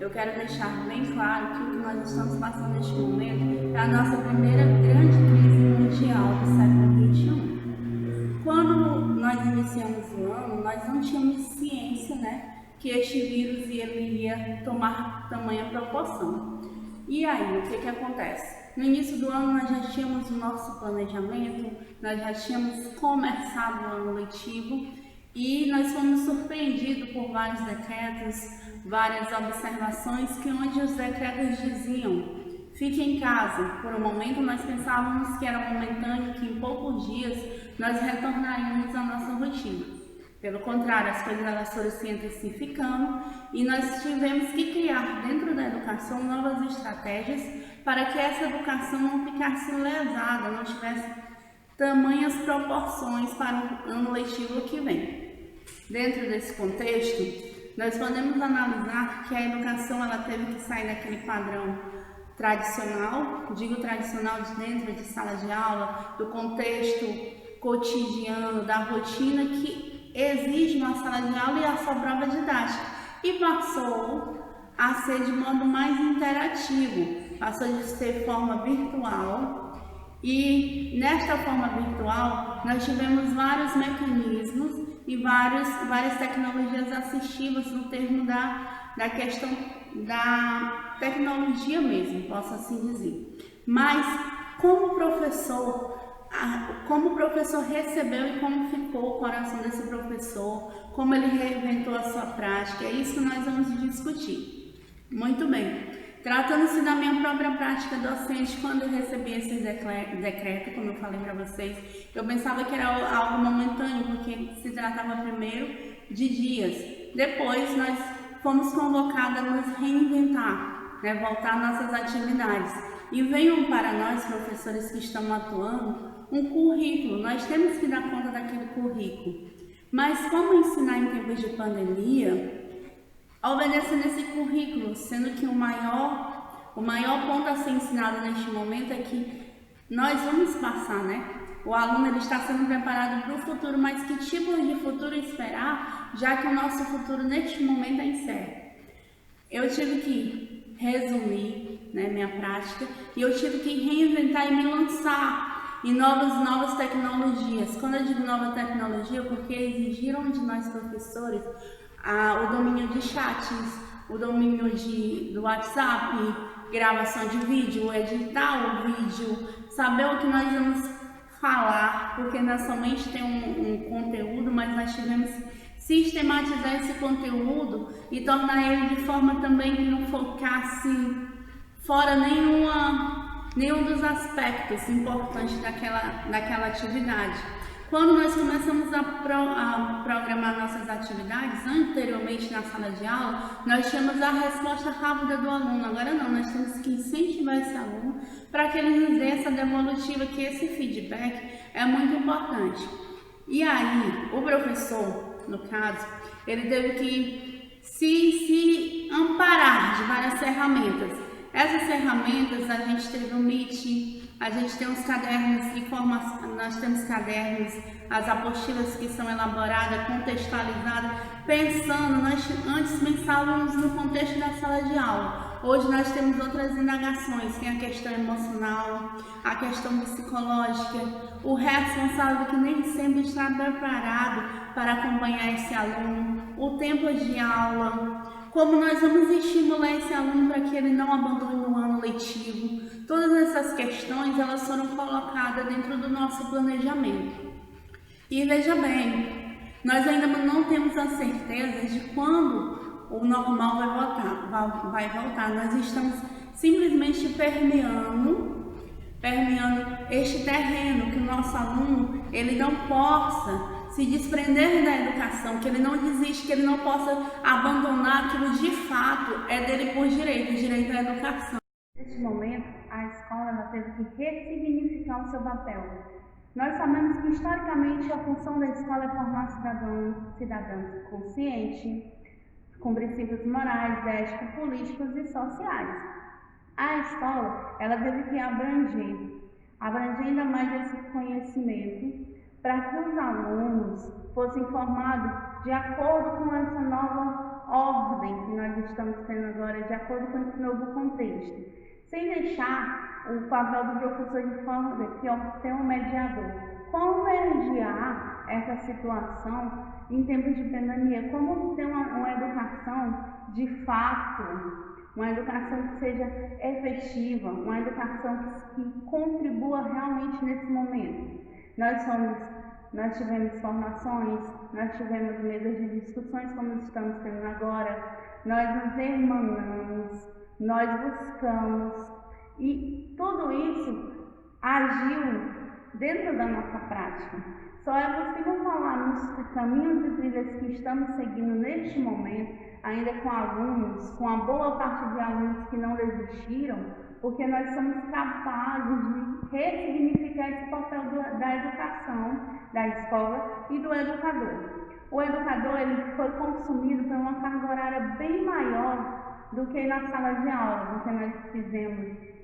D: eu quero deixar bem claro que o que nós estamos passando neste momento é a nossa primeira grande crise mundial do século XXI. Quando nós iniciamos o ano, nós não tínhamos ciência, que este vírus iria tomar tamanha proporção. E aí, o que acontece? No início do ano, nós já tínhamos o nosso planejamento, nós já tínhamos começado o ano letivo e nós fomos surpreendidos por vários decretos, várias observações, que onde os decretos diziam: fique em casa. Por um momento, nós pensávamos que era momentâneo, que em poucos dias nós retornaríamos à nossa rotina. Pelo contrário, as coisas elas foram se intensificando e nós tivemos que criar dentro da educação novas estratégias para que essa educação não ficasse lesada, não tivesse tamanhas proporções para o ano letivo que vem. Dentro desse contexto, nós podemos analisar que a educação ela teve que sair daquele padrão tradicional, digo tradicional de dentro de sala de aula, do contexto cotidiano, da rotina que exige uma sala de aula e a sua prova didática, e passou a ser de modo mais interativo, passou de ser forma virtual, e nesta forma virtual nós tivemos vários mecanismos e várias tecnologias assistivas no termo da questão da tecnologia mesmo, posso assim dizer. Mas como o professor recebeu e como ficou o coração desse professor, como ele reinventou a sua prática, é isso que nós vamos discutir. Muito bem, tratando-se da minha própria prática docente, quando eu recebi esse decreto, como eu falei para vocês, eu pensava que era algo momentâneo, porque se tratava primeiro de dias. Depois nós fomos convocados a nos reinventar, voltar às nossas atividades. E veio para nós, professores que estamos atuando, um currículo. Nós temos que dar conta daquele currículo. Mas como ensinar em tempos de pandemia, obedecendo esse currículo, sendo que o maior ponto a ser ensinado neste momento é que Nós vamos passar, né? O aluno ele está sendo preparado para o futuro, mas que tipo de futuro esperar, já que o nosso futuro neste momento é incerto? Eu tive que resumir, né, minha prática, e eu tive que reinventar e me lançar em novas tecnologias. Quando eu digo nova tecnologia, porque exigiram de nós professores o domínio de chats, o domínio do WhatsApp, gravação de vídeo, editar o vídeo, saber o que nós vamos falar, porque nós somente temos um conteúdo, mas nós tivemos sistematizar esse conteúdo e tornar ele de forma também que não focasse fora nenhum dos aspectos importantes daquela atividade. Quando nós começamos a programar nossas atividades, anteriormente na sala de aula, nós tínhamos a resposta rápida do aluno. Agora não, nós temos que incentivar esse aluno para que ele nos dê essa devolutiva, que esse feedback é muito importante. E aí, o professor, no caso, ele teve que se amparar de várias ferramentas. Essas ferramentas, a gente teve o Meet, a gente tem os cadernos de formação, nós temos cadernos, as apostilas que são elaboradas, contextualizadas, pensando, nós antes pensávamos no contexto da sala de aula. Hoje nós temos outras indagações, tem a questão emocional, a questão psicológica, o responsável que nem sempre está preparado para acompanhar esse aluno, o tempo de aula, como nós vamos estimular esse aluno para que ele não abandone o ano letivo. Todas essas questões, elas foram colocadas dentro do nosso planejamento. E veja bem, nós ainda não temos a certeza de quando o normal vai voltar. Nós estamos simplesmente permeando este terreno, que o nosso aluno ele não possa se desprender da educação, que ele não desiste, que ele não possa abandonar aquilo de fato é dele por direito, o direito à educação. Neste momento, a escola ela teve que ressignificar o seu papel. Nós sabemos que, historicamente, a função da escola é formar cidadãos conscientes, com princípios morais, éticos, políticos e sociais. A escola ela teve que abranger ainda mais esse conhecimento, para que os alunos fossem formados de acordo com essa nova ordem que nós estamos tendo agora, de acordo com esse novo contexto, sem deixar o papel do professor de forma que é ser um mediador. Como mediar essa situação em tempos de pandemia? Como ter uma educação de fato, uma educação que seja efetiva, uma educação que contribua realmente nesse momento? Nós tivemos formações, nós tivemos mesas de discussões como estamos tendo agora, nós nos irmanamos, nós buscamos e tudo isso agiu dentro da nossa prática. Só é possível falar nos caminhos e trilhas que estamos seguindo neste momento, ainda com alunos, com a boa parte de alunos que não desistiram, porque nós somos capazes de ressignificar esse papel da educação, da escola e do educador. O educador ele foi consumido por uma carga horária bem maior do que na sala de aula, porque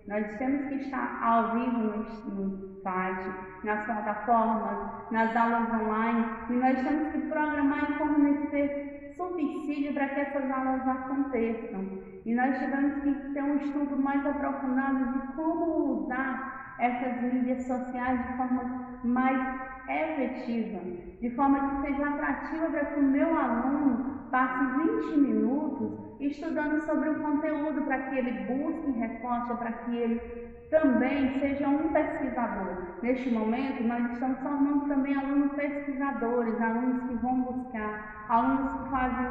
D: nós temos que estar ao vivo no site, nas plataformas, nas aulas online, e nós temos que programar e fornecer subsídio para que essas aulas aconteçam. E nós tivemos que ter um estudo mais aprofundado de como usar essas mídias sociais de forma mais efetiva, de forma que seja atrativa para que o meu aluno passe 20 minutos estudando sobre o conteúdo, para que ele busque resposta, para que ele também seja um pesquisador. Neste momento, nós estamos formando também alunos pesquisadores, alunos que vão buscar, alunos que fazem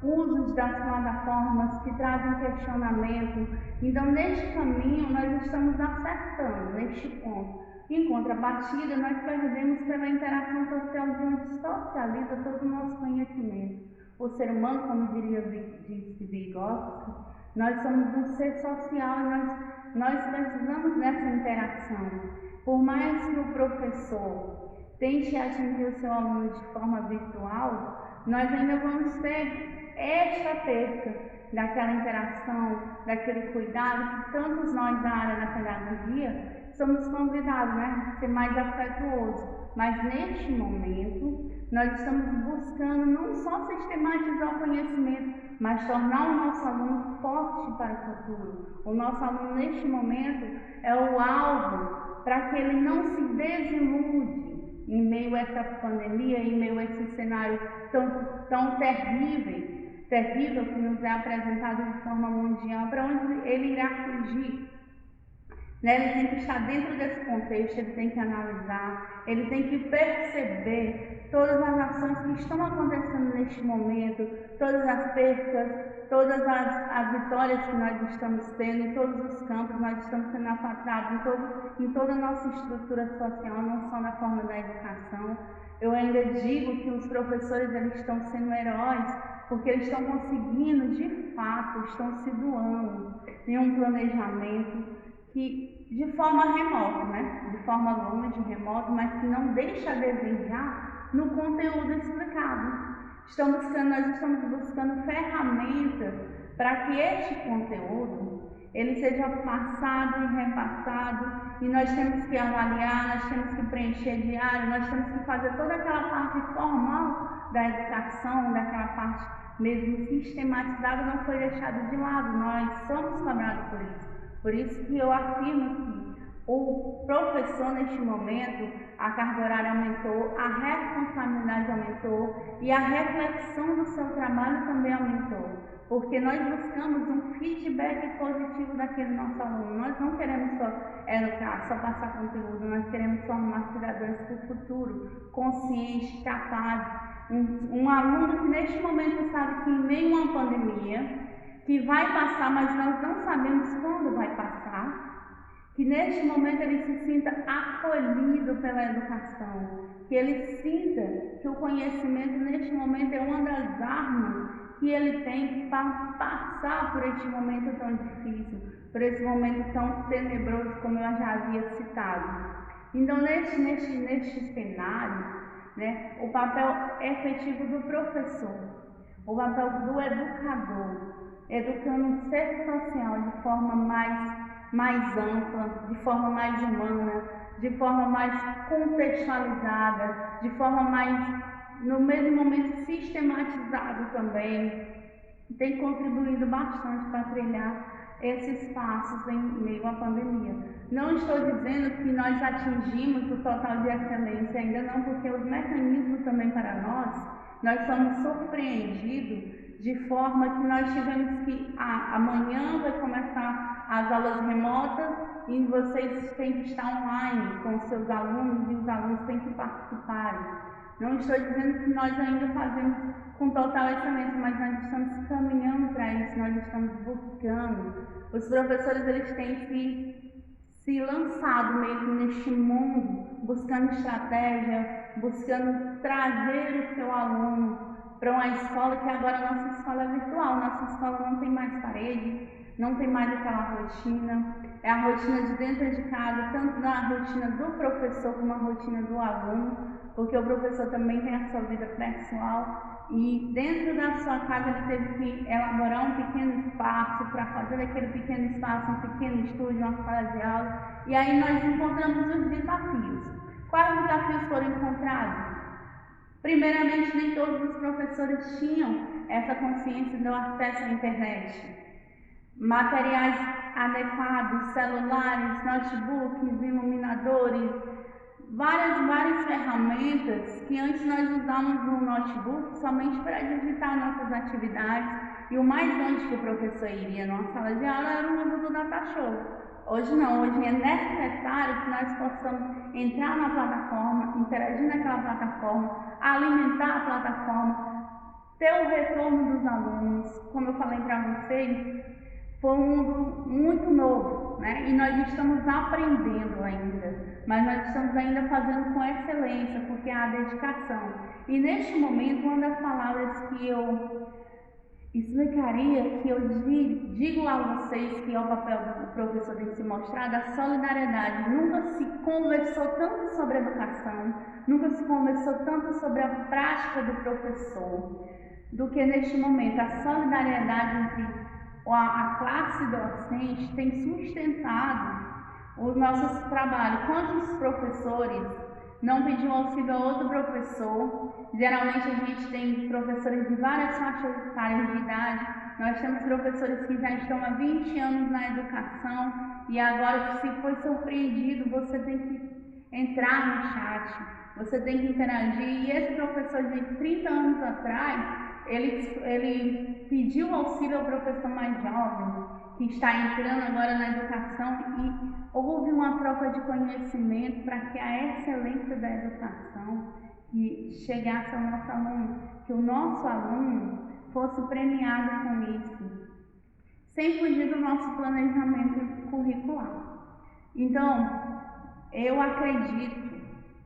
D: usos das plataformas, que trazem questionamento. Então, neste caminho, nós estamos acertando, neste ponto. Em contrapartida, nós perdemos pela interação social de onde socializa todo o nosso conhecimento. O ser humano, como diria Vygotsky, nós somos um ser social e nós precisamos dessa interação. Por mais que o professor tente atingir o seu aluno de forma virtual, nós ainda vamos ter esta perca daquela interação, daquele cuidado que tantos nós da área da pedagogia somos convidados, né, a ser mais afetuosos. Mas neste momento, nós estamos buscando não só sistematizar o conhecimento, mas tornar o nosso aluno forte para o futuro. O nosso aluno, neste momento, é o alvo para que ele não se desilude em meio a essa pandemia, em meio a esse cenário tão terrível que nos é apresentado de forma mundial, para onde ele irá fugir. Ele tem que estar dentro desse contexto, ele tem que analisar, ele tem que perceber todas as ações que estão acontecendo neste momento, todas as percas, todas as vitórias que nós estamos tendo em todos os campos, nós estamos sendo afetados em toda a nossa estrutura social, não só na forma da educação. Eu ainda digo que os professores eles estão sendo heróis, porque eles estão conseguindo, de fato, estão se doando em um planejamento que de forma remota, né? De forma longe, remota, mas que não deixa a desejar no conteúdo explicado. Nós estamos buscando ferramentas para que este conteúdo ele seja passado e repassado, e nós temos que avaliar, nós temos que preencher diário, nós temos que fazer toda aquela parte formal da educação, daquela parte mesmo sistematizada, não foi deixada de lado, nós somos cobrados por isso. Por isso que eu afirmo que o professor, neste momento, a carga horária aumentou, a responsabilidade aumentou e a reflexão do seu trabalho também aumentou. Porque nós buscamos um feedback positivo daquele nosso aluno. Nós não queremos só educar, só passar conteúdo, nós queremos formar cidadãos para o futuro, conscientes, capazes. Um aluno que neste momento sabe que em meio a uma pandemia, que vai passar, mas nós não sabemos quando vai passar, que neste momento ele se sinta acolhido pela educação, que ele sinta que o conhecimento neste momento é uma das armas que ele tem para passar por este momento tão difícil, por esse momento tão tenebroso como eu já havia citado. Então, neste cenário, né, o papel efetivo do professor, o papel do educador, educando o ser social de forma mais ampla, de forma mais humana, de forma mais contextualizada, de forma mais, no mesmo momento, sistematizado também, tem contribuído bastante para trilhar esses passos em meio à pandemia. Não estou dizendo que nós atingimos o total de excelência, ainda não, porque os mecanismos também para nós somos surpreendidos de forma que nós tivemos que, amanhã vai começar as aulas remotas e vocês têm que estar online com os seus alunos e os alunos têm que participar. Não estou dizendo que nós ainda fazemos com total excelência, mas nós estamos caminhando para isso, nós estamos buscando. Os professores eles têm se lançado mesmo neste mundo, buscando estratégia, buscando trazer o seu aluno para uma escola que agora a nossa escola é virtual, nossa escola não tem mais parede, não tem mais aquela rotina, é a rotina de dentro de casa, tanto na rotina do professor como a rotina do aluno, porque o professor também tem a sua vida pessoal e dentro da sua casa ele teve que elaborar um pequeno espaço para fazer daquele pequeno espaço um pequeno estúdio, uma sala de aula, e aí nós encontramos os desafios. Quais desafios foram encontrados? Primeiramente, nem todos os professores tinham essa consciência do acesso à internet. Materiais adequados, celulares, notebooks, iluminadores, várias ferramentas que antes nós usávamos no notebook somente para digitar nossas atividades, e o mais longe que o professor iria numa sala de aula era o uso do datashow. Hoje não, hoje é necessário que nós possamos entrar na plataforma, interagir naquela plataforma, alimentar a plataforma, ter o retorno dos alunos. Como eu falei para vocês, foi um mundo muito novo, né? E nós estamos aprendendo ainda, mas nós estamos ainda fazendo com excelência, porque há dedicação. E neste momento, uma das palavras que eu explicaria, que eu digo a vocês que é o papel do professor tem se mostrado, a solidariedade. Nunca se conversou tanto sobre educação, nunca se conversou tanto sobre a prática do professor, do que neste momento. A solidariedade entre a classe docente tem sustentado os nossos trabalhos. Quantos professores não pediu auxílio a outro professor? Geralmente a gente tem professores de várias faixas etárias de idade. Nós temos professores que já estão há 20 anos na educação e agora, se foi surpreendido, você tem que entrar no chat, você tem que interagir. E esse professor de 30 anos atrás, ele pediu auxílio ao professor mais jovem, que está entrando agora na educação, e houve uma troca de conhecimento para que a excelência da educação que chegasse ao nosso aluno, que o nosso aluno fosse premiado com isso, sem fugir do nosso planejamento curricular. Então, eu acredito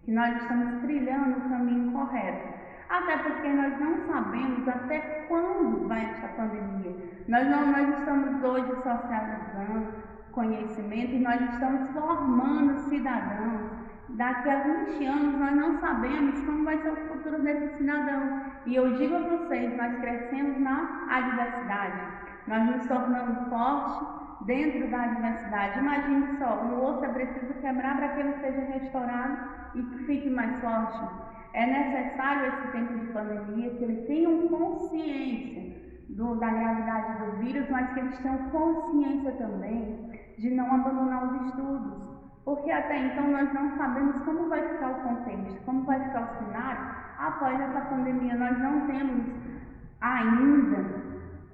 D: que nós estamos trilhando o caminho correto, até porque nós não sabemos até quando vai essa pandemia. Nós estamos hoje socializando conhecimento e nós estamos formando cidadãos. Daqui a 20 anos nós não sabemos como vai ser o futuro desse cidadão. E eu digo a vocês, nós crescemos na adversidade, nós nos tornamos fortes dentro da adversidade. Imagine só, um osso é preciso quebrar para que ele seja restaurado e que fique mais forte. É necessário esse tempo de pandemia que eles tenham consciência da gravidade do vírus, mas que eles tenham consciência também de não abandonar os estudos. Porque até então nós não sabemos como vai ficar o contexto, como vai ficar o cenário após essa pandemia. Nós não temos ainda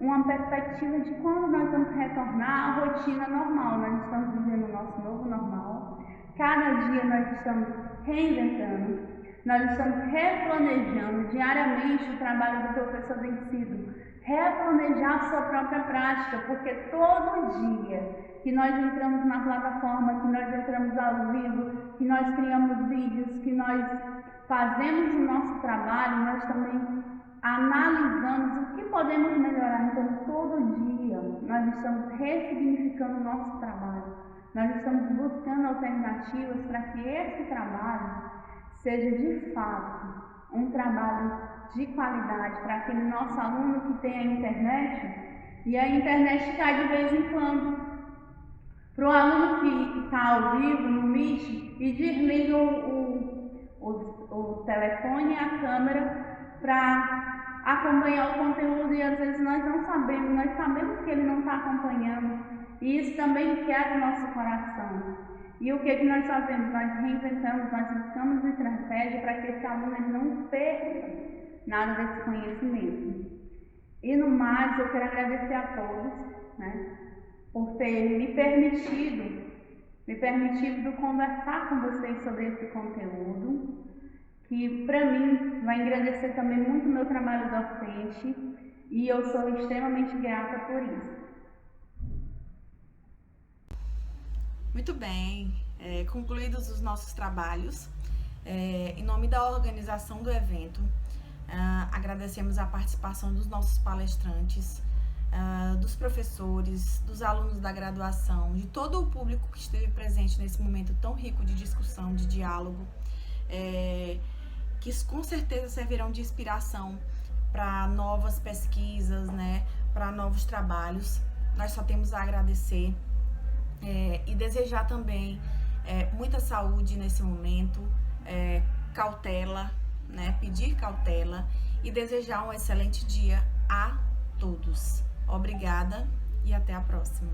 D: uma perspectiva de quando nós vamos retornar à rotina normal. Nós estamos vivendo o nosso novo normal. Cada dia nós estamos reinventando, nós estamos replanejando diariamente. O trabalho do professor tem sido replanejar a sua própria prática, porque todo dia que nós entramos na plataforma, que nós entramos ao vivo, que nós criamos vídeos, que nós fazemos o nosso trabalho, nós também analisamos o que podemos melhorar. Então, todo dia nós estamos ressignificando o nosso trabalho, nós estamos buscando alternativas para que esse trabalho seja de fato um trabalho de qualidade para aquele nosso aluno que tem a internet, e a internet cai de vez em quando. Para o aluno que está ao vivo no Meet e desliga o telefone e a câmera para acompanhar o conteúdo, e às vezes nós não sabemos, nós sabemos que ele não está acompanhando, e isso também quebra o nosso coração. E o que nós fazemos? Nós reinventamos, nós buscamos estratégia para que esse aluno ele não perca nada desse conhecimento. E no mais, eu quero agradecer a todos, por terem me permitido conversar com vocês sobre esse conteúdo, que para mim vai engrandecer também muito o meu trabalho docente, e eu sou extremamente grata por isso.
A: Muito bem, concluídos os nossos trabalhos, em nome da organização do evento, agradecemos a participação dos nossos palestrantes, dos professores, dos alunos da graduação, de todo o público que esteve presente nesse momento tão rico de discussão, de diálogo, que com certeza servirão de inspiração para novas pesquisas, para novos trabalhos. Nós só temos a agradecer e desejar também muita saúde nesse momento, cautela, pedir cautela e desejar um excelente dia a todos. Obrigada e até a próxima.